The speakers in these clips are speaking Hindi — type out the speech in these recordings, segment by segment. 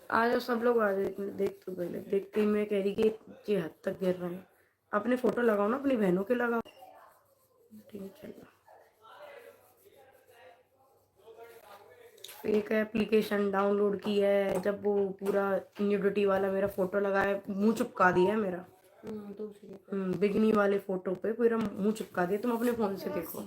आ जाओ सब लोग, आ जाओ। देख तो पहले, देखते ही मैं कह रही कि ये हद तक गिर रहे हैं। अपने फोटो लगाओ ना, अपनी बहनों के लगाओ। ठीक है चलो। एक एप्लीकेशन डाउनलोड की है, जब वो पूरा न्यूडिटी वाला मेरा फोटो लगाया, मुंह चिपका दिया है मेरा। बिगनी वाले फोटो पे पूरा मुंह चिपका दिया। तुम अपने फोन से देखो।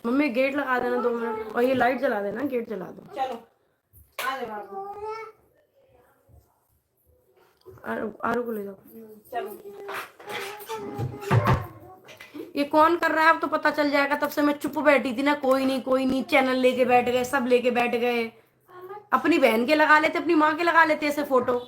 मम्मी गेट लगा देना 2 मिनट, और ये लाइट जला देना, गेट जला दो। चलो आरू को ले जाओ। चलो ये कौन कर रहा है अब तो पता चल जाएगा। तब से मैं चुप बैठी थी ना, कोई नहीं कोई नहीं, चैनल लेके बैठ गए, सब लेके बैठ गए। अपनी बहन के लगा लेते, अपनी माँ के लगा लेते ऐसे फोटो।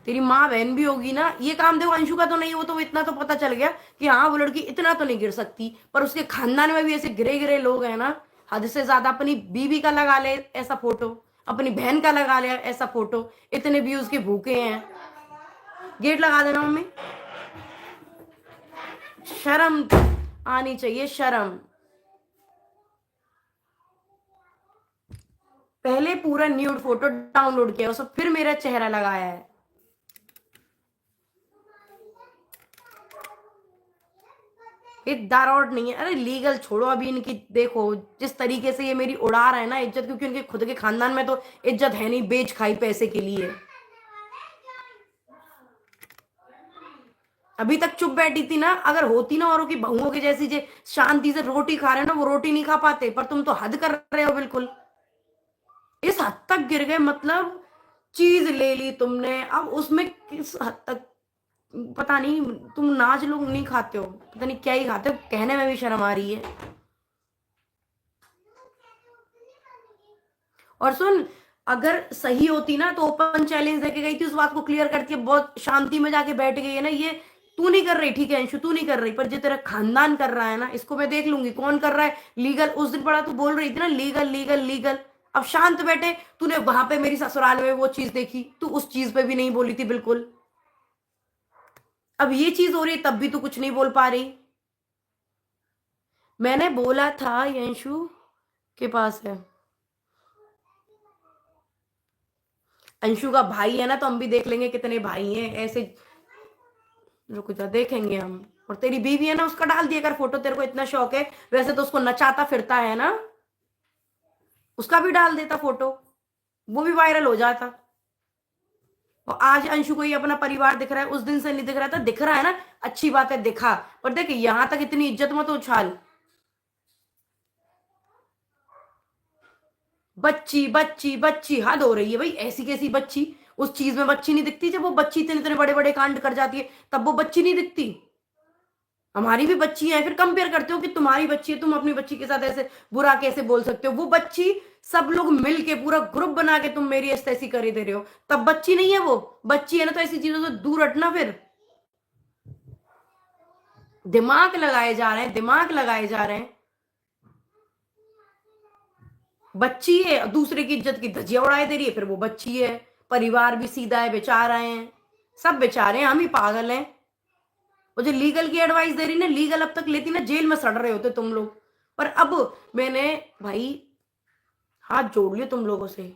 तेरी माँ बहन भी होगी ना। ये काम देखो, अंशु का तो नहीं, वो तो इतना तो पता चल गया कि हाँ वो लड़की इतना तो नहीं गिर सकती, पर उसके खानदान में भी ऐसे गिरे गिरे लोग हैं ना, हद से ज्यादा। अपनी बीवी का लगा ले ऐसा फोटो, अपनी बहन का लगा ले ऐसा फोटो, इतने व्यूज के भूखे हैं। गेट लगा देना मम्मी। शर्म आनी चाहिए, शर्म। पहले पूरा न्यूड फोटो डाउनलोड किया, उसको फिर मेरा चेहरा लगाया है। ये दारौट नहीं है। अरे लीगल छोड़ो अभी इनकी। देखो जिस तरीके से ये मेरी उड़ा रहा है ना इज्जत, क्योंकि उनके खुद के खानदान में तो इज्जत है नहीं, बेच खाई पैसे के लिए। अभी तक चुप बैठी थी ना, अगर होती ना औरों की बहुओं के जैसी, जे शांति से रोटी खा रहे हैं ना, वो रोटी नहीं खा पाते। पर तुम तो हद कर रहे हो बिल्कुल। इस हद तक गिर गए, मतलब चीज ले ली तुमने, अब उसमें किस हद तक पता नहीं। तुम नाच लोग नहीं खाते हो, पता नहीं क्या ही खाते हो, कहने में भी शर्म आ रही है। और सुन, अगर सही होती ना तो ओपन चैलेंज देके गई थी, उस बात को क्लियर करती है। बहुत शांति में जाके बैठ गई है ना ये। तू नहीं कर रही, ठीक है अंशु, तू नहीं कर रही, पर जो तेरा खानदान कर रहा है ना, इसको मैं देख लूंगी कौन कर रहा है। लीगल उस दिन बड़ा तू बोल रही थी ना, लीगल लीगल लीगल। अब शांत बैठे। तूने वहां पे मेरी ससुराल में वो चीज देखी, तू उस चीज पे भी नहीं बोली थी बिल्कुल। अब ये चीज हो रही है, तब भी तू कुछ नहीं बोल पा रही। मैंने बोला था ये अंशु के पास है। अंशु का भाई है ना, तो हम भी देख लेंगे कितने भाई हैं ऐसे। रुक जा, देखेंगे हम। और तेरी बीवी है ना, उसका डाल दिया कर फोटो, तेरे को इतना शौक है। वैसे तो उसको नचाता फिरता है ना, उसका भी डाल देता फोटो, वो भी वायरल हो जाता। और आज अंशु को ही अपना परिवार दिख रहा है, उस दिन से नहीं दिख रहा था। दिख रहा है ना, अच्छी बात है, दिखा। पर देख यहां तक इतनी इज्जत मत उछाल। बच्ची बच्ची बच्ची, हद हो रही है भाई। ऐसी कैसी बच्ची? उस चीज में बच्ची नहीं दिखती? जब वो बच्ची इतने इतने बड़े बड़े कांड कर जाती है, तब वो बच्ची नहीं दिखती? हमारी भी बच्ची है, फिर कंपेयर करते हो कि तुम्हारी बच्ची है, तुम अपनी बच्ची के साथ ऐसे बुरा कैसे बोल सकते हो? वो बच्ची सब लोग मिल के पूरा ग्रुप बना के तुम मेरी ऐसी करे दे रहे हो, तब बच्ची नहीं है वो। बच्ची है ना, तो ऐसी चीजों से दूर हटना। फिर दिमाग लगाए जा रहे हैं, दिमाग लगाए जा रहे हैं। बच्ची है, दूसरे की इज्जत की धज्जियां उड़ाए दे रही है, फिर वो बच्ची है। परिवार भी सीधा है, बेचार रहे हैं, सब बेचारे हैं, हम ही पागल हैं। वो जो लीगल की एडवाइस दे रही ना, लीगल अब तक लेती ना, जेल में सड़ रहे होते तुम लोग। पर अब मैंने भाई हाथ जोड़ लिया तुम लोगों से,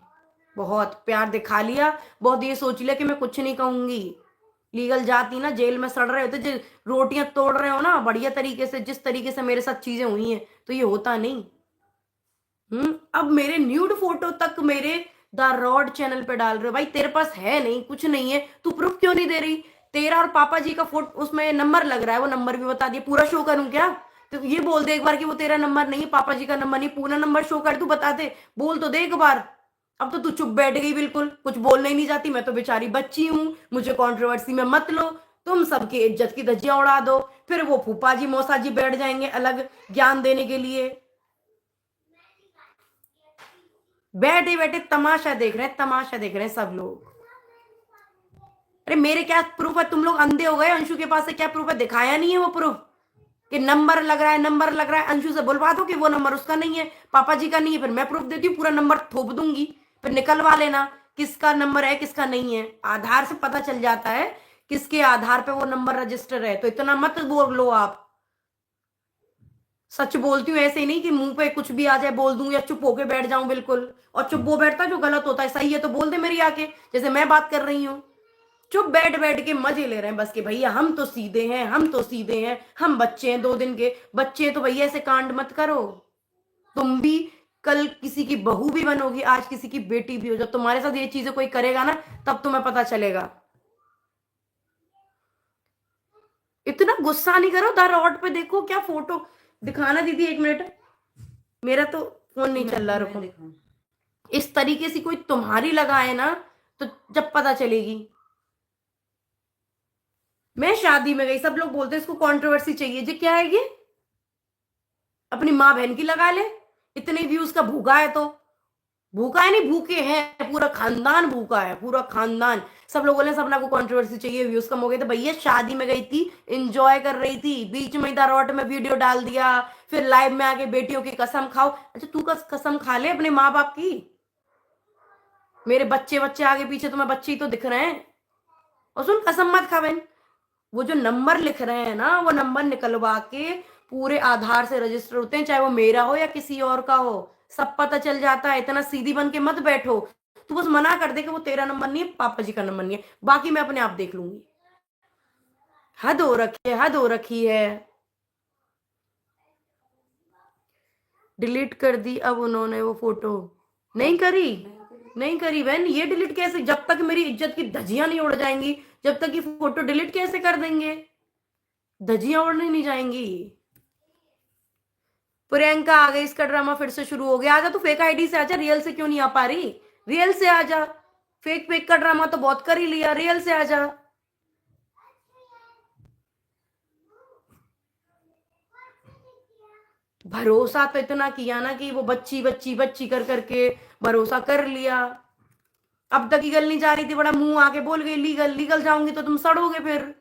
बहुत प्यार दिखा लिया, बहुत ये सोच लिया कि मैं कुछ नहीं कहूंगी। लीगल जाती ना, जेल में सड़ रहे होते। जो रोटियां तोड़ रहे हो ना बढ़िया तरीके से, जिस तरीके से मेरे साथ चीजें हुई हैं, तो ये होता नहीं। अब मेरे न्यूड फोटो तक मेरे द रॉड चैनल पे डाल रहे हो। भाई तेरे पास है नहीं, कुछ नहीं है, तू प्रूफ क्यों नहीं दे रही? तेरा और पापा जी का फोटो उसमें नंबर लग रहा है, वो नंबर भी बता दिए। पूरा शो करूं क्या? तो ये बोल दे एक बार कि वो तेरा नंबर नहीं है, पापा जी का नंबर नहीं, पूरा नंबर शो कर, तू बता दे, बोल तो दे एक बार। अब तो तू चुप बैठ गई, बिल्कुल कुछ बोलने ही नहीं जाती। मैं तो बेचारी बच्ची हूं, मुझे कंट्रोवर्सी में मत लो। तुम सबकी इज्जत की धज्जियां उड़ा दो, फिर वो फूफा जी मौसा जी बैठ जाएंगे अलग ज्ञान देने के लिए। बैठे बैठे तमाशा देख रहे हैं, तमाशा देख रहे हैं सब लोग। अरे मेरे क्या प्रूफ है? तुम लोग अंधे हो गए? अंशु के पास से क्या प्रूफ है? दिखाया नहीं है वो प्रूफ कि नंबर लग रहा है, नंबर लग रहा है। अंशु से बुलवा दो कि वो नंबर उसका नहीं है, पापा जी का नहीं है, फिर मैं प्रूफ देती हूँ, पूरा नंबर थोप दूंगी, फिर निकलवा लेना किसका नंबर है किसका नहीं है। आधार से पता चल जाता है किसके आधार पे वो नंबर रजिस्टर है, तो इतना मत बोल लो आप। सच बोलती हूँ, ऐसे ही नहीं कि मुंह पे कुछ भी आ जाए बोल दूं या चुप होके बैठ जाऊं बिल्कुल। और चुप वो बैठता जो गलत होता है, सही है तो बोल दे मेरी आके, जैसे मैं बात कर रही हूँ। चुप बैठ बैठ के मजे ले रहे हैं बस कि भैया हम तो सीधे हैं, हम तो सीधे हैं, हम बच्चे हैं 2 दिन के बच्चे हैं, तो भैया ऐसे कांड मत करो। तुम भी कल किसी की बहू भी बनोगी, आज किसी की बेटी भी हो। जब तुम्हारे साथ ये चीजें कोई करेगा ना, तब तुम्हें पता चलेगा। इतना गुस्सा नहीं करो। द रॉड पे देखो क्या फोटो दिखाना दीदी, 1 मिनट। मेरा तो फोन नहीं चल रहा, रुको। इस तरीके से कोई तुम्हारी लगाए ना, तो जब पता चलेगी। मैं शादी में गई, सब लोग बोलते हैं इसको कंट्रोवर्सी चाहिए जी, क्या है ये? अपनी माँ बहन की लगा ले। इतने व्यूज का भूखा है तो। भूखा है नहीं, भूखे हैं, पूरा खानदान भूखा है, पूरा खानदान। सब लोग बोले सपना को कंट्रोवर्सी चाहिए, व्यूज कम हो गए। तो भैया शादी में गई थी, एंजॉय कर रही थी, बीच में इधर रॉट में वीडियो डाल दिया, फिर लाइव में आके बेटियों की कसम खाओ। अच्छा तू कसम खा ले अपने माँ बाप की। मेरे बच्चे बच्चे आगे पीछे तुम्हें बच्चे ही तो दिख रहे हैं। और सुन, कसम मत खा बहन। वो जो नंबर लिख रहे हैं ना, वो नंबर निकलवा के पूरे आधार से रजिस्टर होते हैं, चाहे वो मेरा हो या किसी और का हो, सब पता चल जाता है। इतना सीधी बन के मत बैठो। तू बस मना कर दे कि वो तेरा नंबर नहीं है, पापा जी का नंबर नहीं है, बाकी मैं अपने आप देख लूंगी। हद हो रखी है, हद हो रखी है। डिलीट कर दी अब उन्होंने वो फोटो। नहीं करी, नहीं करी बहन। ये डिलीट कैसे, जब तक मेरी इज्जत की धज्जियां नहीं उड़ जाएंगी, जब तक ये फोटो डिलीट कैसे कर देंगे? धज्जियां उड़ने नहीं जाएंगी। प्रियंका आ गई, इसका ड्रामा फिर से शुरू हो गया। आजा तू फेक आईडी से आजा, रियल से क्यों नहीं आ पा रही? रियल से आजा। फेक फेक का ड्रामा तो बहुत कर ही लिया, रियल से आजा। भरोसा तो इतना किया ना कि वो बच्ची बच्ची बच्ची कर करके भरोसा कर लिया। अब तक लीगल नहीं जा रही थी, बड़ा मुंह आके बोल गई लीगल लीगल जाऊंगी तो तुम सड़ोगे फिर।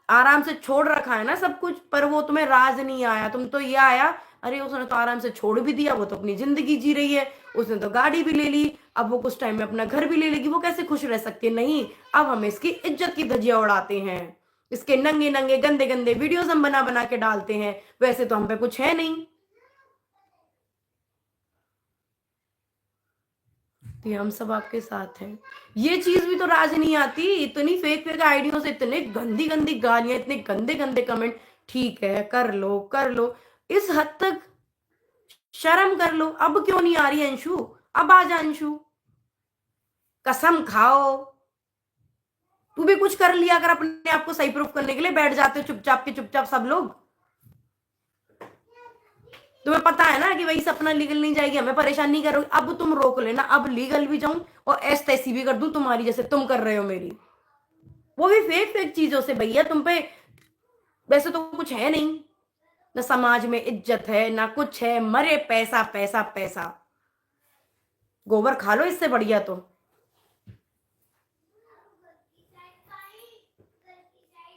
आराम से छोड़ रखा है ना सब कुछ, पर वो तुम्हें राज नहीं आया। तुम तो ये आया, अरे उसने तो आराम से छोड़ भी दिया, वो तो अपनी जिंदगी जी रही है, उसने तो गाड़ी भी ले ली, अब वो कुछ टाइम में अपना घर भी ले लेगी, वो कैसे खुश रह सकती है? नहीं, अब हम इसकी इज्जत की धज्जियां उड़ाते हैं, इसके नंगे नंगे गंदे गंदे वीडियोस हम बना बना के डालते हैं। वैसे तो हम पे कुछ है नहीं, तो हम सब आपके साथ हैं। ये चीज भी तो राज नहीं आती। इतनी फेक फेक आइडियो से इतने गंदी गंदी गालियां, इतने गंदे गंदे कमेंट। ठीक है कर लो कर लो, इस हद तक शर्म कर लो। अब क्यों नहीं आ रही अंशु? अब आ जा अंशु, कसम खाओ। तू भी कुछ कर लिया अगर अपने आप को सही प्रूफ करने के लिए, बैठ जाते हो चुपचाप के चुपचाप सब लोग। तुम्हें पता है ना कि वही सपना लीगल नहीं जाएगी, हमें परेशान नहीं करोगे। अब तुम रोक लेना, अब लीगल भी जाऊं और एस तैसी भी कर दूं तुम्हारी, जैसे तुम कर रहे हो मेरी, वो भी फेक फेक चीजों से। भैया तुम पे वैसे तो कुछ है नहीं, ना समाज में इज्जत है ना कुछ है, मरे पैसा पैसा पैसा। गोबर खा लो इससे बढ़िया तो।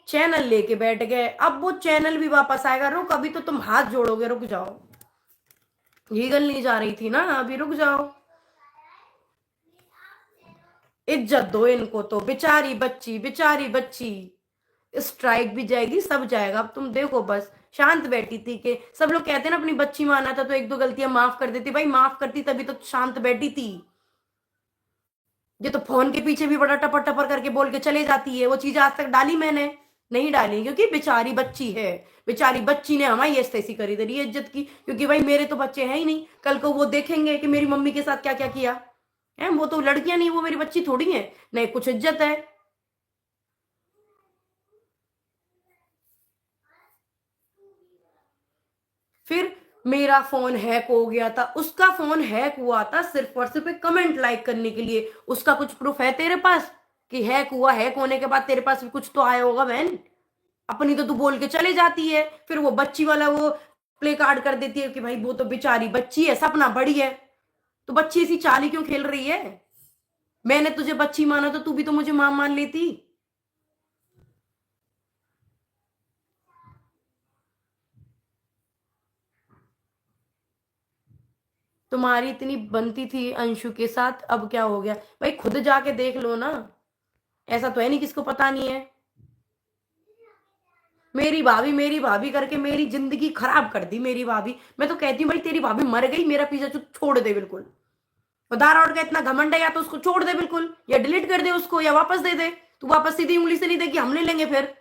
चैनल लेके बैठ गए, अब वो चैनल भी वापस आएगा। रुक, अभी तो तुम हाथ जोड़ोगे, रुक जाओ। लीगल नहीं जा रही थी ना, अभी रुक जाओ। इज्जत दो इनको तो, बेचारी बच्ची बेचारी बच्ची। स्ट्राइक भी जाएगी, सब जाएगा। अब तुम देखो बस, शांत बैठी थी कि सब लोग कहते हैं ना अपनी बच्ची माना था तो 1-2 गलतियां माफ कर देती। भाई माफ करती तभी तो शांत बैठी थी। ये तो फोन के पीछे भी बड़ा टपर टपर करके बोल के चले जाती है। वो चीज आज तक डाली मैंने नहीं डाली, क्योंकि बेचारी बच्ची है। बेचारी बच्ची ने हमारी ऐसी करी दे रही है इज्जत की, क्योंकि भाई मेरे तो बच्चे हैं ही नहीं। कल को वो देखेंगे कि मेरी मम्मी के साथ क्या क्या किया है। वो तो लड़कियां नहीं, वो मेरी बच्ची थोड़ी है, नहीं कुछ इज्जत है। फिर मेरा फोन हैक हो गया था, उसका फोन हैक हुआ था सिर्फ और सिर्फ कमेंट लाइक करने के लिए। उसका कुछ प्रूफ है तेरे पास कि हैक हुआ? हैक होने के बाद तेरे पास भी कुछ तो आया होगा बहन। अपनी तो तू बोल के चले जाती है, फिर वो बच्ची वाला वो प्ले कार्ड कर देती है कि भाई वो तो बेचारी बच्ची है, सपना बड़ी है। तो बच्ची ऐसी चाली क्यों खेल रही है? मैंने तुझे बच्ची माना तो तू भी तो मुझे मां मान लेती। तुम्हारी इतनी बनती थी अंशु के साथ, अब क्या हो गया? भाई खुद जाके देख लो ना, ऐसा तो है नहीं किसको पता नहीं है। मेरी भाभी करके मेरी जिंदगी खराब कर दी मेरी भाभी। मैं तो कहती हूँ भाई तेरी भाभी मर गई, मेरा पीछा छोड़ दे बिल्कुल। दारा और का इतना घमंड है, या तो उसको छोड़ दे बिल्कुल, या डिलीट कर दे उसको, या वापस दे दे। तू वापस सीधी उंगली से नहीं देगी, हम ले लेंगे फिर,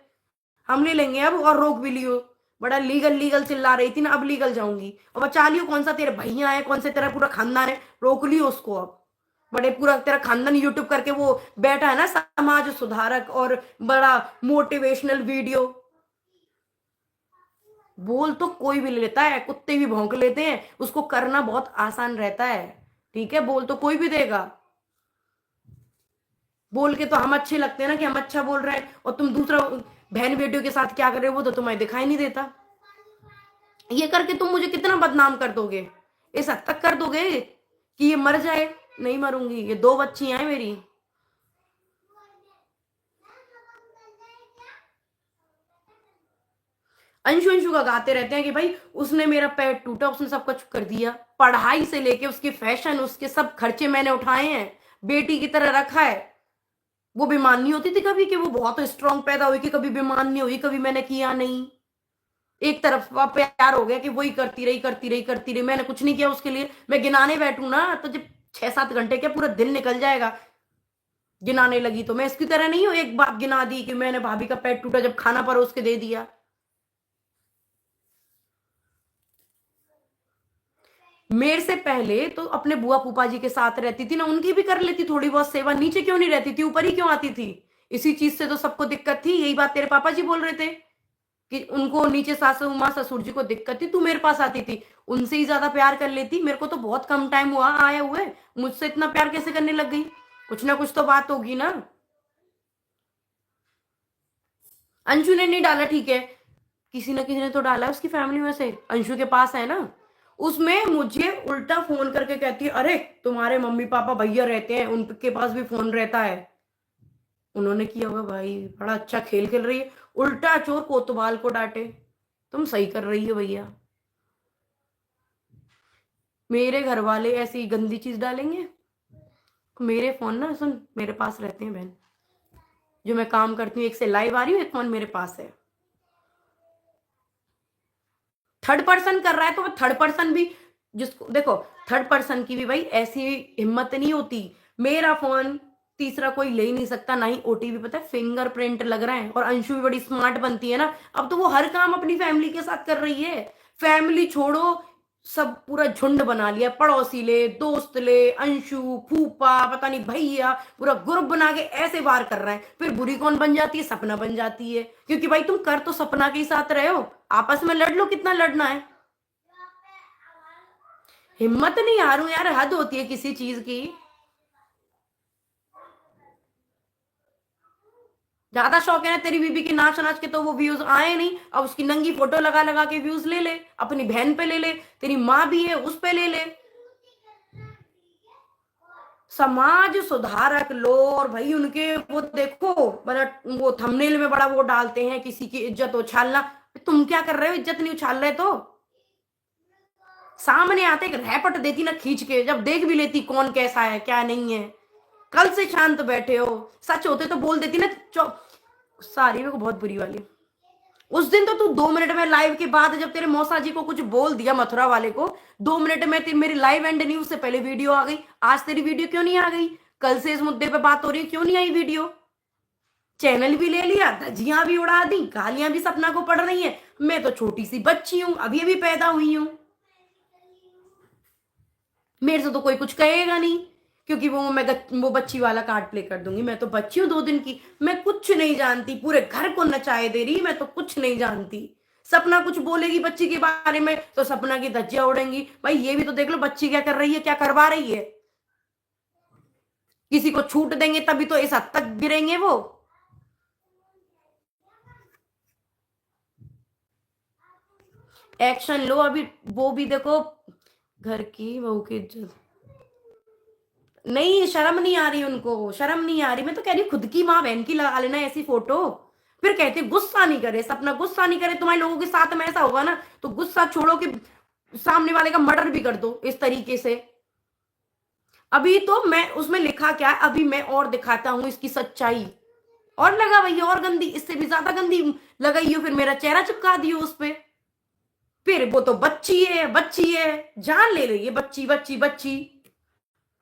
हम ले लेंगे अब। और रोक भी लियो, बड़ा लीगल लीगल चिल्ला रही थी ना, अब लीगल जाऊंगी। और बचा लियो, कौन सा तेरे भैया है, कौन से तेरा पूरा खानदान है, रोक लियो उसको अब। बड़े पूरा तेरा खानदान यूट्यूब करके वो बैठा है ना, समाज सुधारक और बड़ा मोटिवेशनल वीडियो। बोल तो कोई भी ले लेता है, कुत्ते भी भौंक लेते हैं, उसको करना बहुत आसान रहता है। ठीक है, बोल तो कोई भी देगा। बोल के तो हम अच्छे लगते हैं ना कि हम अच्छा बोल रहे हैं, और तुम दूसरा बहन बेटियों के साथ क्या कर रहे हो वो तो तुम्हें दिखाई नहीं देता। ये करके तुम मुझे कितना बदनाम कर दोगे, इस हद तक कर दोगे कि ये मर जाए। नहीं मरूंगी, ये 2 बच्ची हैं मेरी। अंशु अंशु का गाते रहते हैं कि भाई उसने मेरा पैर टूटा, उसने सब कुछ कर दिया, पढ़ाई से लेके उसकी फैशन, उसके सब खर्चे मैंने उठाए हैं, बेटी की तरह रखा है। वो बीमार नहीं होती थी कभी, कि वो बहुत स्ट्रांग पैदा हुई कि कभी बीमार नहीं हुई, कभी मैंने किया नहीं। एक तरफ प्यार हो गया कि वही करती रही करती रही करती रही, मैंने कुछ नहीं किया उसके लिए। मैं गिनाने बैठू ना तो जब 6-7 घंटे क्या पूरा दिन निकल जाएगा गिनाने लगी तो। मैं इसकी तरह नहीं हूं एक बात गिना दी कि मैंने भाभी का पेट टूटा जब खाना परोस के दे दिया। मेरे से पहले तो अपने बुआ फूफा जी के साथ रहती थी ना, उनकी भी कर लेती थोड़ी बहुत सेवा, नीचे क्यों नहीं रहती थी, ऊपर ही क्यों आती थी। इसी चीज से तो सबको दिक्कत थी, यही बात तेरे पापा जी बोल रहे थे कि उनको नीचे सासू माँ ससुर जी को दिक्कत थी, तू मेरे पास आती थी, उनसे ही ज्यादा प्यार कर लेती। मेरे को तो बहुत कम टाइम हुआ आए हुए, मुझसे इतना प्यार कैसे करने लग गई। कुछ ना कुछ तो बात होगी ना। अंशु ने नहीं डाला, ठीक है, किसी ना किसी ने तो डाला है उसकी फैमिली में से, अंशु के पास है ना। उसमें मुझे उल्टा फोन करके कहती है, अरे तुम्हारे मम्मी पापा भैया रहते हैं, उनके पास भी फोन रहता है। उन्होंने किया होगा भाई, बड़ा अच्छा खेल खेल रही है, उल्टा चोर कोतवाल को डांटे। तुम सही कर रही हो भैया, मेरे घर वाले ऐसी गंदी चीज डालेंगे। मेरे फोन ना सुन, मेरे पास रहते हैं बहन, जो मैं काम करती हूँ, एक से लाइव आ रही हूँ, एक फोन मेरे पास है। थर्ड पर्सन कर रहा है तो वो थर्ड पर्सन भी, जिसको देखो, थर्ड पर्सन की भी भाई ऐसी हिम्मत नहीं होती। मेरा फोन तीसरा कोई ले ही नहीं सकता, ना ही ओटीपी, पता है फिंगरप्रिंट लग रहा है। और अंशु भी बड़ी स्मार्ट बनती है ना, अब तो वो हर काम अपनी फैमिली के साथ कर रही है। फैमिली छोड़ो, सब पूरा झुंड बना लिया, पड़ोसी ले, दोस्त ले, अंशु, फूफा, पता नहीं भैया, पूरा ग्रुप बना के ऐसे वार कर रहे हैं। फिर बुरी कौन बन जाती है, सपना बन जाती है, क्योंकि भाई तुम कर तो सपना के ही साथ रहे हो। आपस में लड़ लो, कितना लड़ना है। हिम्मत नहीं हारूं यार, हद होती है किसी चीज की। ज्यादा शौक है ना तेरी बीबी की नाच नाच के, तो वो व्यूज आए नहीं, अब उसकी नंगी फोटो लगा लगा के व्यूज ले ले, अपनी बहन पे ले ले, तेरी माँ भी है उस पे ले ले। समाज सुधारक लो, और भाई उनके वो देखो, बड़ा वो थंबनेल में बड़ा वो डालते हैं, किसी की इज्जत उछालना। तुम क्या कर रहे हो, इज्जत नहीं उछाल रहे तो सामने आते एक रैपट देती ना खींच के, जब देख भी लेती कौन कैसा है क्या नहीं है। कल से शांत बैठे हो, सच होते तो बोल देती ना। सारी मेरे को बहुत बुरी वाली। उस दिन तो तू 2 मिनट में लाइव के बाद जब तेरे मौसा जी को कुछ बोल दिया, मथुरा वाले को, 2 मिनट में मेरी लाइव एंड न्यूज से पहले वीडियो आ गई। आज तेरी वीडियो क्यों नहीं आ गई, कल से इस मुद्दे पे बात हो रही है, क्यों नहीं आई वीडियो। चैनल भी ले लिया, धज्जियां भी उड़ा दी, गालियां भी सपना को पड़ रही है। मैं तो छोटी सी बच्ची हूं, अभी अभी पैदा हुई हूं, मेरे से तो कोई कुछ कहेगा नहीं, क्योंकि वो बच्ची वाला कार्ड प्ले कर दूंगी। मैं तो बच्ची हूँ 2 दिन की, मैं कुछ नहीं जानती, पूरे घर को नचाए दे रही, मैं तो कुछ नहीं जानती। सपना कुछ बोलेगी बच्ची के बारे में तो सपना की धज्जियां उड़ेंगी। भाई ये भी तो देख लो बच्ची क्या कर रही है, क्या करवा रही है। किसी को छूट देंगे तभी तो इस हद तक गिरेंगे वो। एक्शन लो अभी, वो भी देखो, घर की बहू की इज्जत। नहीं, शर्म नहीं आ रही उनको, शर्म नहीं आ रही। मैं तो कह रही खुद की माँ बहन की लगा लेना ऐसी फोटो। फिर कहते गुस्सा नहीं करे, सपना गुस्सा नहीं करे, तुम्हारे लोगों के साथ में ऐसा होगा ना तो गुस्सा छोड़ो कि सामने वाले का मर्डर भी कर दो इस तरीके से। अभी तो मैं उसमें लिखा क्या है, अभी मैं और दिखाता हूं इसकी सच्चाई। और लगा भैया, और गंदी, इससे भी ज्यादा गंदी लगाई हो, फिर मेरा चेहरा चिपका दियो उस पे। फिर वो तो बच्ची है, बच्ची है, जान ले रही है, बच्ची बच्ची बच्ची।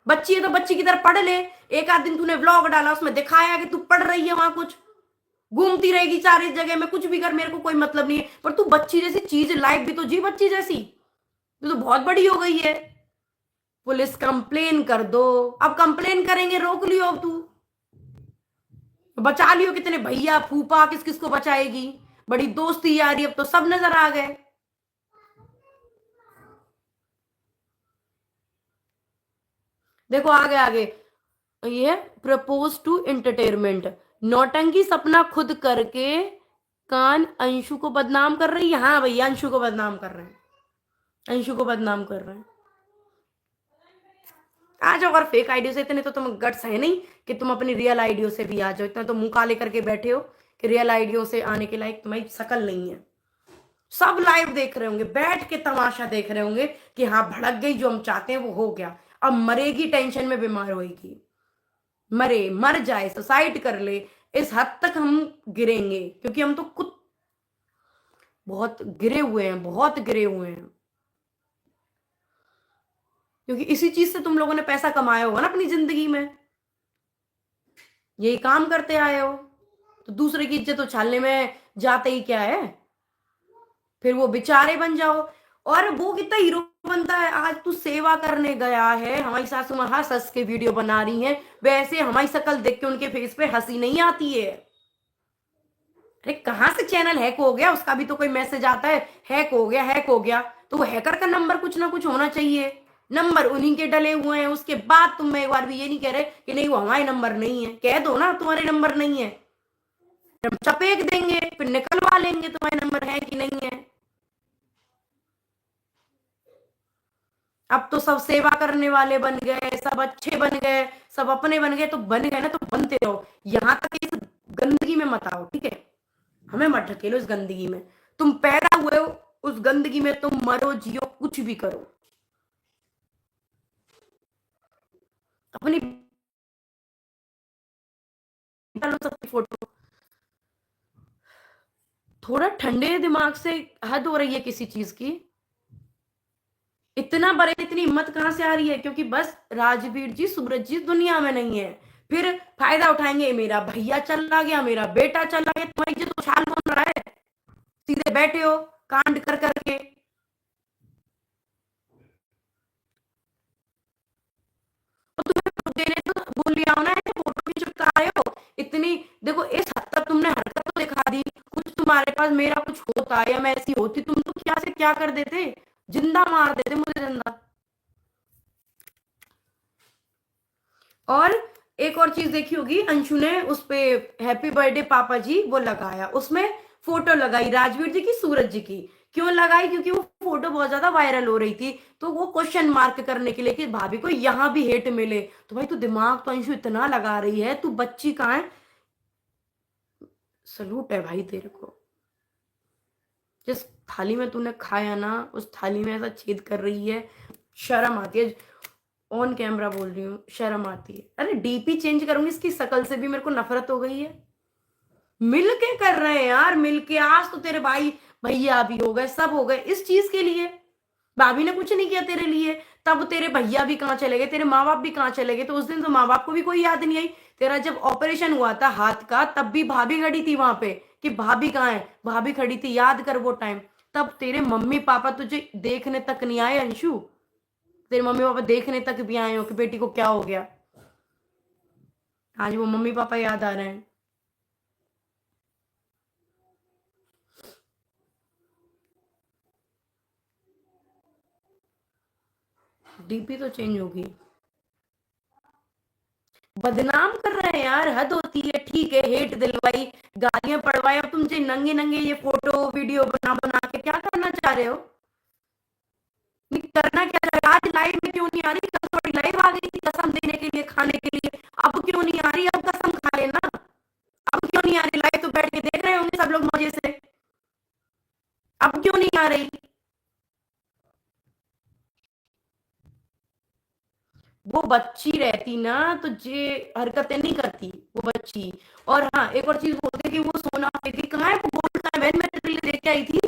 बच्ची है तो बच्ची की तरह पढ़ ले। एक आध दिन तूने व्लॉग डाला, उसमें दिखाया कि तू पढ़ रही है, वहां कुछ घूमती रहेगी सारी जगह में, कुछ भी कर, मेरे को कोई मतलब नहीं है, पर तू बच्ची जैसी चीज लाइफ भी तो जी बच्ची जैसी। तू तो बहुत बड़ी हो गई है। पुलिस कंप्लेन कर दो। अब कंप्लेन करेंगे, रोक लियो अब तू। बचा लियो, कितने भैया फूफा किस किस को बचाएगी। बड़ी दोस्ती यारी अब तो सब नजर आ गए। देखो आगे आगे, ये प्रपोज टू एंटरटेनमेंट, नौटंकी सपना खुद करके कान अंशु को बदनाम कर रही है। हाँ भैया, अंशु को बदनाम कर रहे हैं, अंशु को बदनाम कर रहे हैं। आ जाओ, और फेक आईडियो से, इतने तो तुम गट्स है नहीं कि तुम अपनी रियल आईडियो से भी आ जाओ। इतना तो मुंह काले करके बैठे हो कि रियल आईडियो से आने के लायक तुम्हारी शकल नहीं है। सब लाइव देख रहे होंगे, बैठ के तमाशा देख रहे होंगे कि हाँ भड़क गई, जो हम चाहते हैं वो हो गया। अब मरेगी, टेंशन में बीमार होगी, मरे मर जाए, सुसाइड कर ले, इस हद तक हम गिरेंगे, क्योंकि हम तो खुद बहुत गिरे हुए हैं, बहुत गिरे हुए हैं। क्योंकि इसी चीज से तुम लोगों ने पैसा कमाया होगा ना अपनी जिंदगी में, यही काम करते आए हो। तो दूसरे की इज्जत उछालने में जाते ही क्या है, फिर वो बेचारे बन जाओ। और वो कितना हीरो बनता है। आज तू सेवा करने गया है, हमारी सासू माँ हंस हंस के वीडियो बना रही हैं, वैसे हमारी शक्ल देख के उनके फेस पे हंसी नहीं आती है। अरे कहाँ से चैनल हैक हो गया, उसका भी तो कोई मैसेज आता है, हैक हो गया, हैक हो गया। तो वो हैकर का नंबर कुछ ना कुछ होना चाहिए, नंबर उन्हीं के डले हुए हैं। उसके बाद तुम एक बार भी ये नहीं कह रहे कि नहीं वो हमारे नंबर नहीं है। कह दो ना तुम्हारे नंबर नहीं है, हम चपेक देंगे, फिर निकलवा लेंगे तुम्हारे नंबर है कि नहीं है। अब तो सब सेवा करने वाले बन गए, सब अच्छे बन गए, सब अपने बन गए, तो बन गए ना तो बनते रहो। यहां तक इस गंदगी में मत आओ, ठीक है। हमें मत ढकेलो इस गंदगी में। तुम पैदा हुए हो उस गंदगी में, तुम मरो जियो कुछ भी करो। अपनी डालो सबकी फोटो। थोड़ा ठंडे दिमाग से, हद हो रही है किसी चीज की। इतना बड़े, इतनी हिम्मत कहां से आ रही है, क्योंकि बस राजवीर जी सूरज जी दुनिया में नहीं है। फिर फायदा उठाएंगे, मेरा भैया चला गया, मेरा बेटा चला गया, तुम्हारी इज्जत उछाल कौन रहा है। सीधे बैठे हो कांड कर करके। तो तुम्हें देने तो बोल लिया हो ना, ऐसे फोटो भी चिपका रहे हो इतनी। देखो इस हद तक तुमने हरकत तो दिखा दी, कुछ तुम्हारे पास मेरा कुछ होता या मैं ऐसी होती, तुम तो क्या से क्या कर देते, जिंदा मार देते मुझे, जिंदा। और एक और चीज देखी होगी, अंशु ने उस पे हैप्पी बर्थडे पापा जी वो लगाया, उसमें फोटो लगाई राजवीर जी की, सूरज जी की। क्यों लगाई, क्योंकि वो फोटो बहुत ज्यादा वायरल हो रही थी, तो वो क्वेश्चन मार्क करने के लिए कि भाभी को यहाँ भी हेट मिले। तो भाई तू दिमाग तो अंशु इतना लगा रही है, तू बच्ची कहाँ है। सलूट है भाई तेरे को। जिस थाली में तूने खाया ना, उस थाली में ऐसा छेद कर रही है, शर्म आती है। ऑन कैमरा बोल रही हूँ, शर्म आती है। अरे डीपी चेंज करूंगी, इसकी शकल से भी मेरे को नफरत हो गई है। मिल के कर रहे हैं यार, मिल के। आज तो तेरे भाई भैया भी हो गए, सब हो गए इस चीज के लिए। भाभी ने कुछ नहीं किया तेरे लिए, तब तेरे भैया भी कहाँ चले गए, तेरे माँ बाप भी कहाँ चले गए। तो उस दिन तो माँ बाप को भी कोई याद नहीं आई। तेरा जब ऑपरेशन हुआ था हाथ का, तब भी भाभी खड़ी थी वहां पे कि भाभी कहाँ है, भाभी खड़ी थी, याद कर वो टाइम। तब तेरे मम्मी पापा तुझे देखने तक नहीं आए अंशु। तेरे मम्मी पापा देखने तक भी आए हो कि बेटी को क्या हो गया। आज वो मम्मी पापा याद आ रहे हैं। डीपी तो चेंज होगी। बदनाम कर रहे हैं यार, हद होती है। ठीक है, हेट दिलवाई, गालियां पड़वाई, अब तुमसे नंगे नंगे ये फोटो वीडियो बना बना के क्या करना चाह रहे हो। नहीं करना क्या चाह रहे हो? आज लाइव में क्यों नहीं आ रही, कल थोड़ी लाइव आ गई थी कसम देने के लिए, खाने के लिए। अब क्यों नहीं आ रही, अब कसम खा लेना। अब क्यों नहीं आ रही लाइव, तो बैठ के देख रहे होंगे सब लोग मजे से। अब क्यों नहीं आ रही। वो बच्ची रहती ना तो ये हरकतें नहीं करती, वो बच्ची। और हाँ, एक और चीज बोलते कि वो सोना फेंकी, कहाँ है वो गोल्ड, कहाँ है? मैं तेरे लिए लेके आई थी।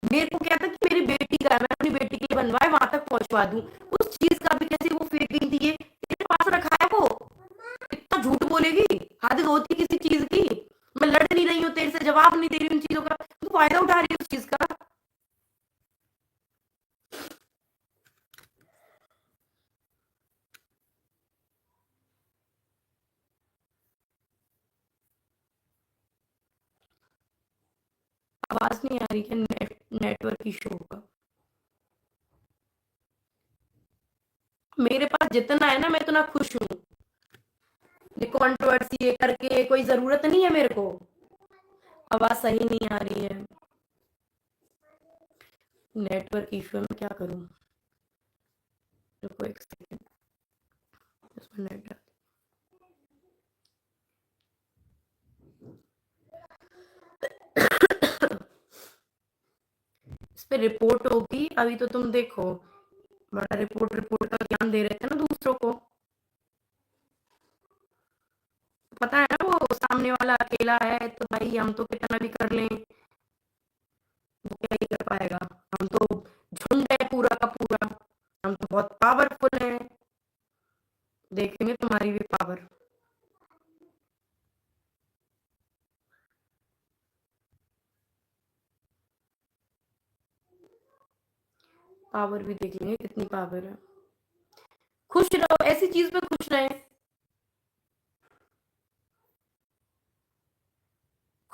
मेरे को क्या था कि मेरी बेटी का है, मैं अपनी बेटी के लिए बनवाए वहां तक पहुंचवा दूं। उस चीज का भी कैसे वो फेंक गई थी, ये तेरे पास रखा है वो। इतना झूठ बोलेगी, हद होती किसी चीज की। मैं लड़ नहीं रही हूँ तेरे से, जवाब नहीं दे रही उन चीजों का, तू फायदा उठा रही है उस चीज का। आवाज नहीं आ रही है नेटवर्क इशू होगा। मेरे पास जितना है ना, मैं इतना खुश हूँ। ये कंट्रोवर्सी ये करके कोई जरूरत नहीं है मेरे को। आवाज सही नहीं आ रही है, नेटवर्क इशू है, मैं क्या करूँ? रुको एक सेकंड, इसमें नेट डाल। इस पे रिपोर्ट होगी अभी तो, तुम देखो। बड़ा रिपोर्ट रिपोर्ट का ज्ञान दे रहे थे ना दूसरों को। पता है ना वो सामने वाला अकेला है तो भाई हम तो कितना भी कर लें, वो क्या ही कर पाएगा। हम तो झुंड है पूरा का पूरा, हम तो बहुत पावरफुल हैं। देखेंगे तुम्हारी भी पावर। पावर भी देख लेंगे कितनी पावर है। खुश रहो, ऐसी चीज पे खुश रहे।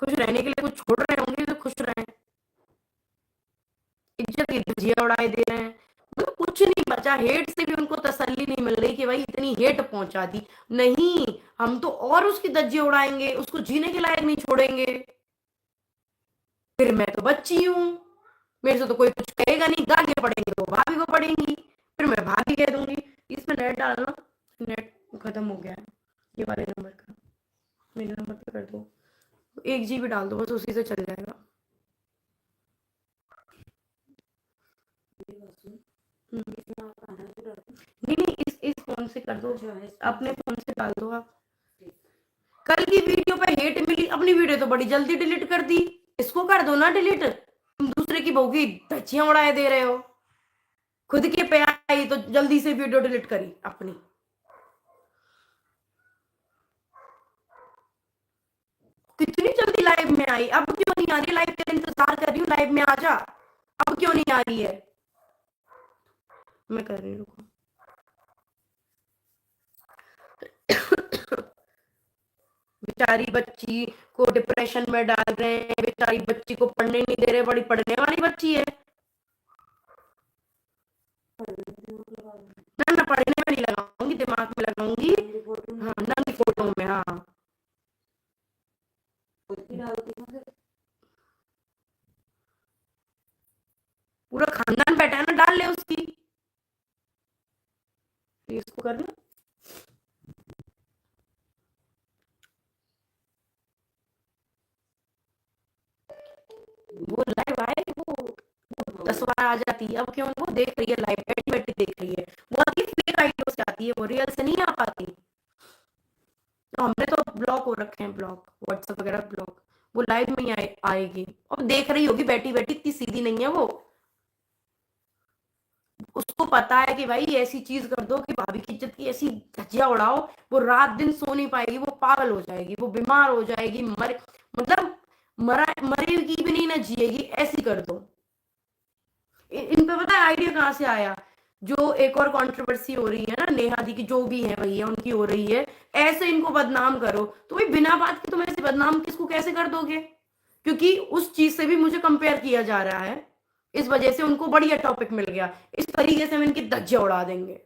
खुश रहने के लिए कुछ छोड़ रहे होंगे तो खुश रहे। इज्जत की धज्जियां उड़ाए दे रहे हैं, मतलब कुछ नहीं बचा। हेट से भी उनको तसल्ली नहीं मिल रही कि भाई इतनी हेट पहुंचा दी। नहीं, हम तो और उसकी धज्जियां उड़ाएंगे, उसको जीने के लायक नहीं छोड़ेंगे। फिर मैं तो बच्ची हूँ, मेरे से तो कोई कुछ कहेगा नहीं, गालियां पड़ेंगी तो भाभी को पड़ेंगी, फिर मैं भाभी कह दूंगी। इसमें नेट डालना, नेट खत्म हो गया है ये वाले नंबर का, मेरे नंबर पे कर दो। 1 GB डाल दो बस, उसी से चल जाएगा। नहीं नहीं, इस फोन से कर दो, अपने फोन से डाल दो आप। कल की वीडियो पे हेट मिली, अपनी वीडियो तो बड़ी जल्दी डिलीट कर दी। इसको कर दो ना डिलीट, तुम दूसरे की बहू की धज्जियां उड़ाए दे रहे हो। खुद के पे आई तो जल्दी से वीडियो डिलीट करी अपनी। कितनी जल्दी लाइव में आई, अब क्यों नहीं आ रही? लाइव का इंतजार कर रही हूँ, लाइव में आ जा। अब क्यों नहीं आ रही है? मैं कर रही हूँ, बेचारी बच्ची को डिप्रेशन में डाल रहे हैं, बेचारी बच्ची को पढ़ने नहीं दे रहे, बड़ी पढ़ने वाली बच्ची है ना। ना पढ़ने में नहीं लगाऊंगी, दिमाग में लगाऊंगी। हाँ, नंगी फोटो में, हाँ। पूरा खानदान बैठा है ना, डाल ले उसकी। इसको करना, वो लाइव आए, वो 10 बार आ जाती है। अब क्यों? वो देख रही है लाइव, बैठी बैठी देख रही है। वो आती है फेक आईडियों से आती है, वो रियल से नहीं आ पाती। तो हमने तो ब्लॉक हो रखे हैं, ब्लॉक व्हाट्सएप वगैरह ब्लॉक। वो लाइव में ही आएगी, अब देख रही होगी बैठी बैठी, इतनी सीधी नहीं है वो। उसको पता है कि भाई ऐसी चीज कर दो कि भाभी की इज्जत की ऐसी धज्जियां उड़ाओ, वो रात दिन सो नहीं पाएगी, वो पागल हो जाएगी, वो बीमार हो जाएगी, मतलब मरेगी भी नहीं ना जिएगी, ऐसी कर दो। इन पे पता है आइडिया कहाँ से आया? जो एक और कंट्रोवर्सी हो रही है ना, नेहा दी की, जो भी है भैया उनकी हो रही है, ऐसे इनको बदनाम करो। तो भाई बिना बात के तुम ऐसे बदनाम किसको कैसे कर दोगे? क्योंकि उस चीज से भी मुझे कंपेयर किया जा रहा है, इस वजह से उनको बढ़िया टॉपिक मिल गया। इस तरीके से हम इनकी धज्जियां उड़ा देंगे।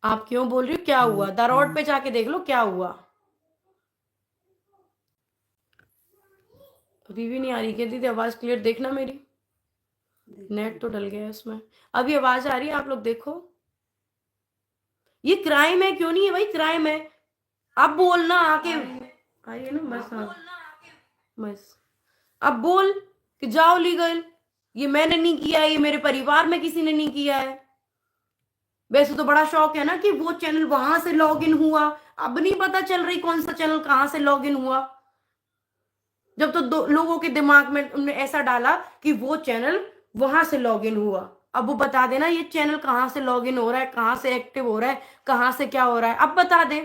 आप क्यों बोल रही हो? क्या हुआ? दरौट पे जाके देख लो क्या हुआ। अभी भी नहीं आ रही क्या दीदी आवाज क्लियर? देखना मेरी, नेट तो डल गया है उसमें। अभी आवाज आ रही है? आप लोग देखो। ये क्राइम है, क्यों नहीं है भाई? क्राइम है। अब बोलना आके, आइए ना बस। हाँ बस, अब बोल कि जाओ लीगल, ये मैंने नहीं किया है, ये मेरे परिवार में किसी ने नहीं किया है। वैसे तो बड़ा शौक है ना कि वो चैनल वहां से लॉग इन हुआ, अब नहीं पता चल रही कौन सा चैनल कहां से लॉग इन हुआ। जब तो लोगों के दिमाग में उन्होंने ऐसा डाला कि वो चैनल वहां से लॉग इन हुआ, अब वो बता देना ये चैनल कहां से लॉग इन हो रहा है, कहां से एक्टिव हो रहा है, कहां से क्या हो रहा है, अब बता दे।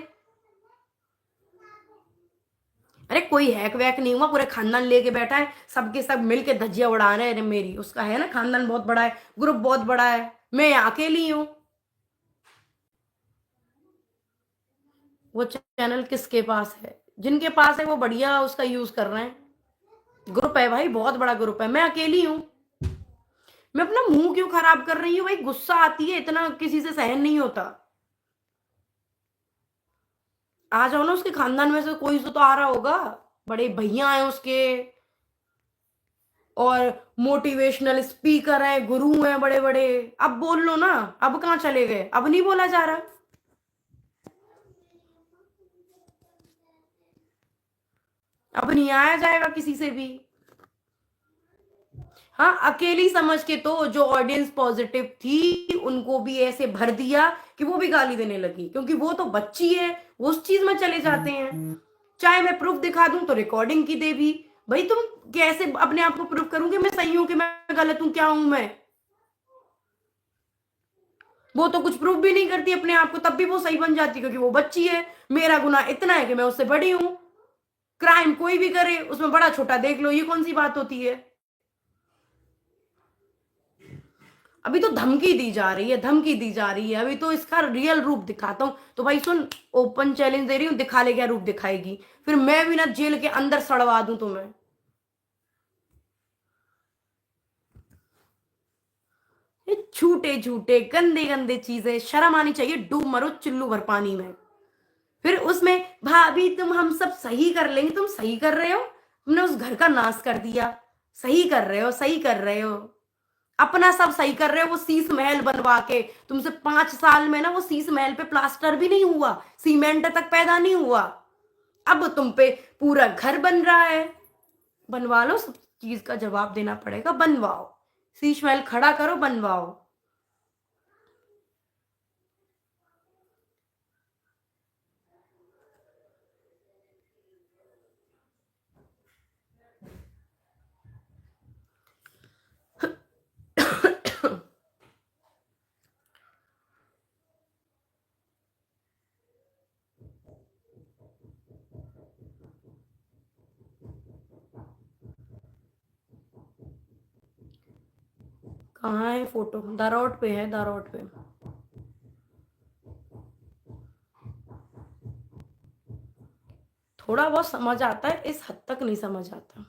अरे कोई हैक वैक नहीं हुआ, पूरे खानदान लेके बैठा है, सबके सब मिलके धज्जियां उड़ा रहे हैं। अरे मेरी उसका है ना, खानदान बहुत बड़ा है, ग्रुप बहुत बड़ा है, मैं अकेली हूं। वो चैनल किसके पास है? जिनके पास है वो बढ़िया उसका यूज कर रहे हैं। ग्रुप है भाई, बहुत बड़ा ग्रुप है, मैं अकेली हूं। मैं अपना मुंह क्यों खराब कर रही हूँ भाई? गुस्सा आती है, इतना किसी से सहन नहीं होता। आ जाओ ना, उसके खानदान में से कोई तो आ रहा होगा, बड़े भैया हैं उसके, और मोटिवेशनल स्पीकर हैं, गुरु हैं बड़े बड़े। अब बोल लो ना, अब कहाँ चले गए? अब नहीं बोला जा रहा, अब नहीं आया जाएगा किसी से भी। हाँ, अकेली समझ के तो जो ऑडियंस पॉजिटिव थी उनको भी ऐसे भर दिया कि वो भी गाली देने लगी, क्योंकि वो तो बच्ची है, वो उस चीज में चले जाते हैं। चाहे मैं प्रूफ दिखा दूं तो रिकॉर्डिंग की दे भी। भाई तुम कैसे अपने आप को प्रूफ करूं कि मैं सही हूं कि मैं गलत हूं, क्या हूं मैं? वो तो कुछ प्रूफ भी नहीं करती अपने आप को, तब भी वो सही बन जाती क्योंकि वो बच्ची है। मेरा गुनाह इतना है कि मैं उससे बड़ी हूं। क्राइम कोई भी करे, उसमें बड़ा छोटा देख लो, ये कौन सी बात होती है? अभी तो धमकी दी जा रही है, धमकी दी जा रही है, अभी तो इसका रियल रूप दिखाता हूं। तो भाई सुन, ओपन चैलेंज दे रही हूँ, दिखा ले क्या रूप दिखाएगी, फिर मैं भी ना जेल के अंदर सड़वा दूं तुम्हें। ये झूठे झूठे गंदे गंदे चीजें, शर्म आनी चाहिए, डूब मरो चुल्लू भर पानी में। फिर उसमें भाभी तुम हम सब सही कर लेंगे, तुम सही कर रहे हो? तुमने उस घर का नाश कर दिया। सही कर रहे हो, सही कर रहे हो, अपना सब सही कर रहे हो। वो शीश महल बनवा के तुमसे 5 साल में ना, वो शीश महल पे प्लास्टर भी नहीं हुआ, सीमेंट तक पैदा नहीं हुआ, अब तुम पे पूरा घर बन रहा है। बनवा लो, सब चीज का जवाब देना पड़ेगा, बनवाओ, शीश महल खड़ा करो, बनवाओ। कहाँ है फोटो? दारोट पे है, दारोट पे। थोड़ा बहुत समझ आता है, इस हद तक नहीं समझ आता।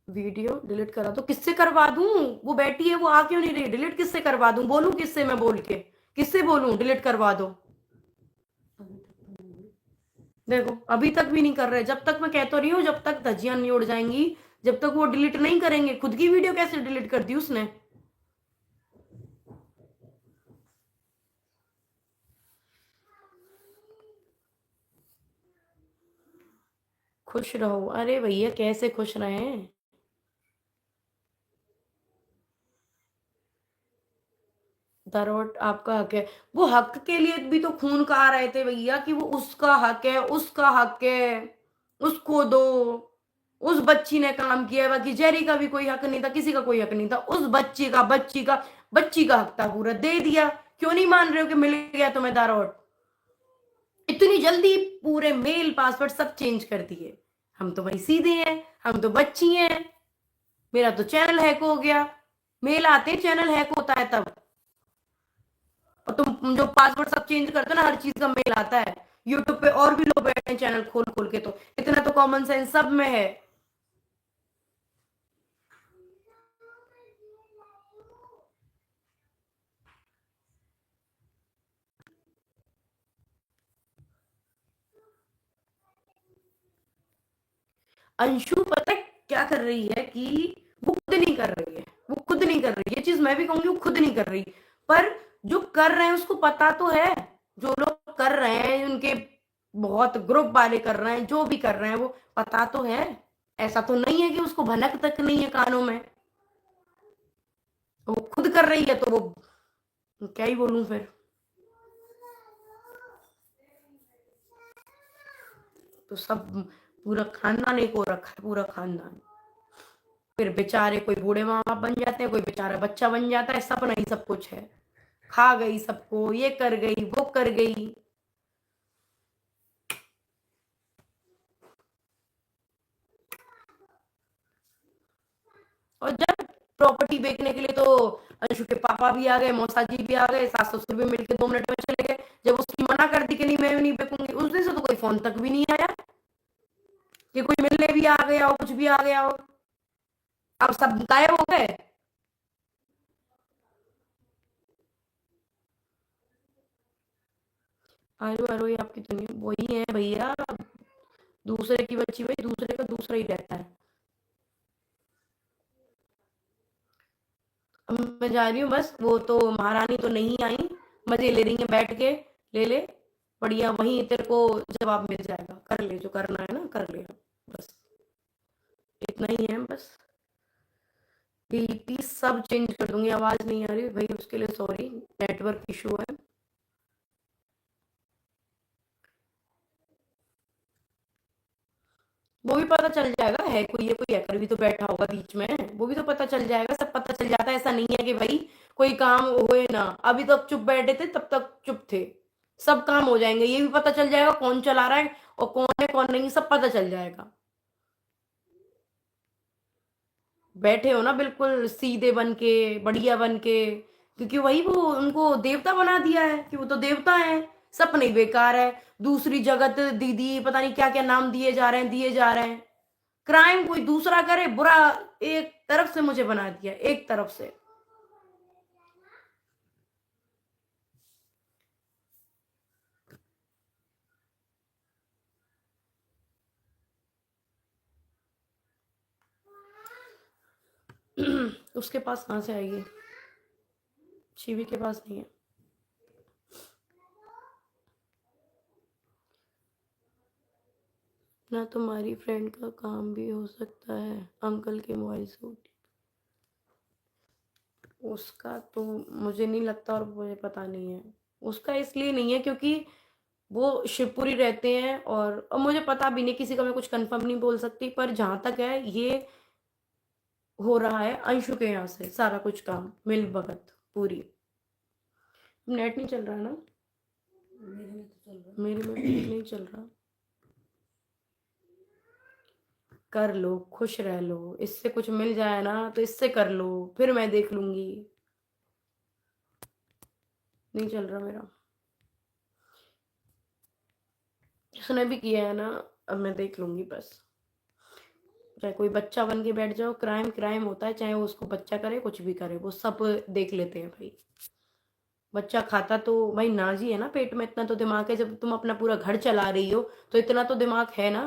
वीडियो डिलीट करा दो, किससे करवा दूं? वो बैठी है, वो आ क्यों नहीं रही? डिलीट किससे करवा दूं? बोलूं किससे? मैं बोल के किससे बोलूं डिलीट करवा दो? देखो अभी तक भी नहीं कर रहे। जब तक मैं कह तो रही हूँ, जब तक धज्जियां नहीं उड़ जाएंगी, जब तक वो डिलीट नहीं करेंगे। खुद की वीडियो कैसे डिलीट कर दी उसने? खुश रहो। अरे भैया कैसे खुश रहे? दरोट आपका हक है। वो हक के लिए भी तो खून कहा रहे थे भैया कि वो उसका हक है, उसका हक है, उसको दो। उस बच्ची ने काम किया है, बाकी जेरी का भी कोई हक नहीं था, किसी का कोई हक नहीं था। उस बच्ची का हक था, पूरा दे दिया। क्यों नहीं मान रहे हो कि मिल गया तुम्हें दारोट? इतनी जल्दी पूरे मेल पासवर्ड सब चेंज कर दिए। हम तो भाई सीधे हैं, हम तो बच्ची हैं। मेरा तो चैनल हैक हो गया, मेल आते हैं चैनल हैक होता है तब। और तुम जो पासवर्ड सब चेंज करते हो ना, हर चीज का मेल आता है। यूट्यूब पे और भी लोग बैठे हैं चैनल खोल खोल के, तो इतना तो कॉमन सेंस सब में है। अंशु पता है क्या कर रही है कि वो खुद नहीं कर रही है, वो खुद नहीं कर रही, ये चीज मैं भी कहूंगी, वो खुद नहीं कर रही। पर जो कर रहे हैं उसको पता तो है, जो लोग कर रहे हैं उनके बहुत ग्रुप वाले कर रहे हैं, जो भी कर रहे हैं वो पता तो है। ऐसा तो नहीं है कि उसको भनक तक नहीं है कानों में। वो खुद कर रही है तो वो क्या ही बोलूं फिर। तो सब पूरा खानदान एक और रखा है, पूरा खानदान। फिर बेचारे कोई बूढ़े माँ बाप बन जाते हैं, कोई बेचारा बच्चा बन जाता है, सब नहीं सब कुछ है। खा गई सबको, ये कर गई वो कर गई। और जब प्रॉपर्टी बेचने के लिए तो अंशु के पापा भी आ गए, मौसा जी भी आ गए, सास ससुर भी मिलके 2 मिनट में चले गए। जब उसकी मना कर दी कि नहीं मैं भी नहीं बेचूंगी, उस दिन से तो कोई फोन तक भी नहीं आया कि कोई मिलने भी आ गया हो, कुछ भी आ गया हो। अब सब गायब हो गए। आलू आलू ये आपकी तो नहीं, वही है भैया। दूसरे की बच्ची भाई दूसरे का दूसरा ही रहता है। अब मैं जा रही हूँ बस, वो तो महारानी तो नहीं आई, मजे ले रही है बैठ के। ले ले, बढ़िया, वहीं तेरे को जवाब मिल जाएगा। कर ले जो करना है ना, कर ले अब, बस इतना ही है बस। डीपी सब चेंज कर दूंगी। आवाज नहीं आ रही भाई, उसके लिए सॉरी, नेटवर्क इशू है। वो भी पता चल जाएगा है कोई, ये कोई हैकर भी तो बैठा होगा बीच में, वो भी तो पता चल जाएगा, सब पता चल जाता है। ऐसा नहीं है कि भाई कोई काम होए ना। अभी तक चुप बैठे थे, तब तक चुप थे। सब काम हो जाएंगे, ये भी पता चल जाएगा कौन चला रहा है और कौन है कौन नहीं, सब पता चल जाएगा। बैठे हो ना बिल्कुल सीधे बन के, बढ़िया बन के, क्योंकि वही वो उनको देवता बना दिया है कि वो तो देवता है। सपने बेकार है। दूसरी जगत दीदी पता नहीं क्या क्या नाम दिए जा रहे हैं, दिए जा रहे हैं। क्राइम कोई दूसरा करे बुरा, एक तरफ से मुझे बना दिया, एक तरफ से। उसके पास कहां से आएगी, शिवी के पास नहीं है। ना तुम्हारी फ्रेंड का काम भी हो सकता है अंकल के मोबाइल से। उसका तो मुझे नहीं लगता और मुझे पता नहीं है। उसका इसलिए नहीं है क्योंकि वो शिवपुरी रहते हैं, और मुझे पता भी नहीं, किसी का मैं कुछ कंफर्म नहीं बोल सकती, पर जहां तक है ये हो रहा है अंशु के यहाँ से सारा कुछ काम, मिल भगत पूरी। नेट नहीं चल रहा ना, मेरे में भी नहीं चल रहा। कर लो, खुश रह लो, इससे कुछ मिल जाए ना तो इससे कर लो, फिर मैं देख लूंगी। नहीं चल रहा मेरा, उसने भी किया है ना, अब मैं देख लूंगी बस। चाहे कोई बच्चा बन के बैठ जाओ, क्राइम क्राइम होता है, चाहे वो उसको बच्चा करे कुछ भी करे, वो सब देख लेते हैं भाई। बच्चा खाता तो भाई नाज ही है ना पेट में, इतना तो दिमाग है। जब तुम अपना पूरा घर चला रही हो तो इतना तो दिमाग है ना।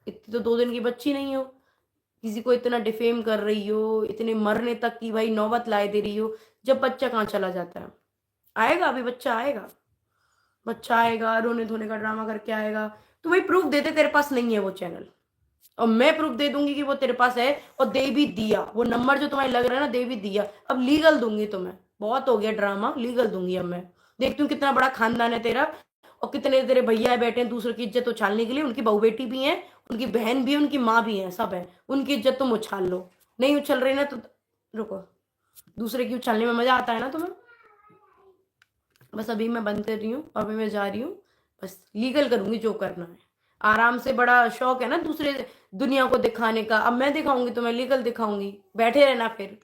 इतनी तो 2 दिन की बच्ची नहीं हो, किसी को इतना डिफेम कर रही हो, इतने मरने तक की भाई नौबत लाए दे रही हो। जब बच्चा कहाँ चला जाता है, आएगा अभी बच्चा आएगा, बच्चा आएगा रोने धोने का ड्रामा करके आएगा। तो भाई प्रूफ दे दे तेरे पास नहीं है वो चैनल, और मैं प्रूफ दे दूंगी कि वो तेरे पास है, और दे भी दिया। वो नंबर जो तुम्हें लग रहा है ना, दे भी दिया। अब लीगल दूंगी तुम्हें, बहुत हो गया ड्रामा, लीगल दूंगी अब मैं। देखती हूँ कितना बड़ा खानदान है तेरा, और कितने तेरे भैया बैठे हैं दूसरों की इज्जत उछालने के लिए। उनकी बहू बेटी भी है, उनकी बहन भी है, उनकी माँ भी है, सब है। उनकी इज्जत तुम उछाल लो, नहीं उछल रही ना तो रुको। दूसरे की उछालने में मजा आता है ना तुम्हें। बस अभी मैं बंद कर रही हूँ, अभी मैं जा रही हूँ, बस लीगल करूंगी जो करना है। आराम से, बड़ा शौक है ना दूसरे दुनिया को दिखाने का, अब मैं दिखाऊंगी तो मैं लीगल दिखाऊंगी, बैठे रहना फिर।